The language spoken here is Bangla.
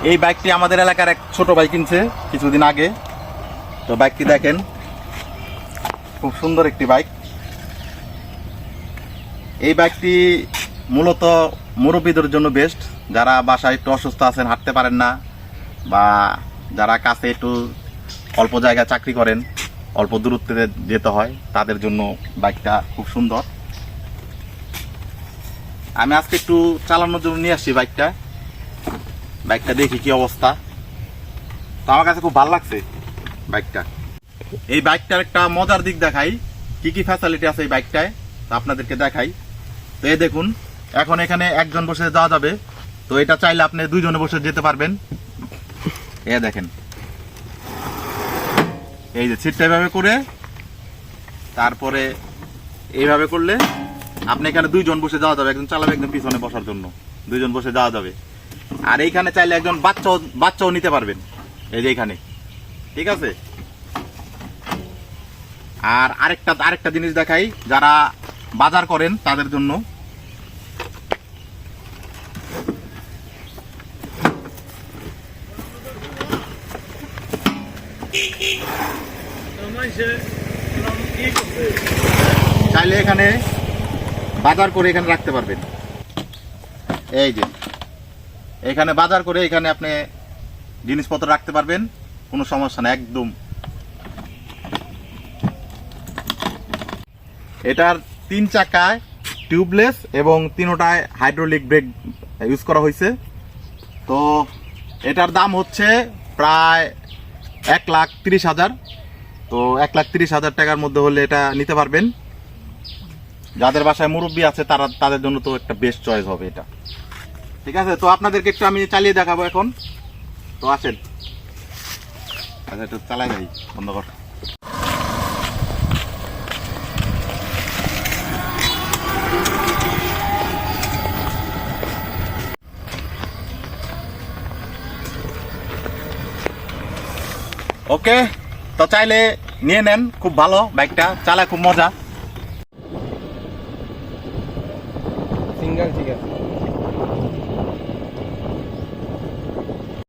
এই বাইকটি আমাদের এলাকার এক ছোট ভাই কিনছে কিছুদিন আগে। তো বাইকটি দেখেন, খুব সুন্দর একটি বাইক। এই বাইকটি মূলত মুরব্বীদের জন্য বেস্ট, যারা বাসায় একটু অসুস্থ আছেন, হাঁটতে পারেন না, বা যারা কাছে একটু অল্প জায়গায় চাকরি করেন, অল্প দূরত্বে যেতে হয়, তাদের জন্য বাইকটা খুব সুন্দর। আমি আজকে একটু চালানোর জন্য নিয়ে আসছি বাইকটা দেখি কি অবস্থা। তো আমার কাছে খুব ভালো লাগছে বাইকটা। এই বাইকটার একটা মজার দিক দেখাই, কি কি ফ্যাসিলিটি আছে এই বাইকটায়, তা আপনাদেরকে দেখাই। তো এই দেখুন, এখন এখানে একজন বসে যাওয়া যাবে। তো এটা চাইলে আপনি দুইজনে বসে যেতে পারবেন। এ দেখেন, এই যে সিটটা এভাবে করে, তারপরে এইভাবে করলে আপনি এখানে দুইজন বসে যাওয়া যাবে, একজন চালাবে, একজন পিছনে বসার জন্য দুইজন বসে যাওয়া যাবে। আর এইখানে চাইলে একজন বাচ্চাও নিতে পারবেন, এই যে এখানে, ঠিক আছে। আর আরেকটা জিনিস দেখাই, যারা বাজার করেন তাদের জন্য। চাইলে এখানে বাজার করে এখানে রাখতে পারবেন। এই যে এখানে বাজার করে এখানে আপনি জিনিসপত্র রাখতে পারবেন, কোনো সমস্যা না একদম। এটার 3 চাকায় টিউবলেস এবং 3টায় হাইড্রোলিক ব্রেক ইউজ করা হয়েছে। তো এটার দাম হচ্ছে প্রায় 1,30,000। তো 1,30,000 টাকার মধ্যে হলে এটা নিতে পারবেন। যাদের বাসায় মুরব্বী আছে তাদের জন্য তো একটা বেস্ট চয়েস হবে এটা, ঠিক আছে। তো আপনাদেরকে একটু আমি চালিয়ে দেখাবো এখন। তো আসেন, আচ্ছা একটু চালাই যাই, বন্ধ কর। ওকে, তো চাইলে নিয়ে নেন, খুব ভালো বাইকটা, চালায় খুব মজা। সিঙ্গেল ঠিক আছে।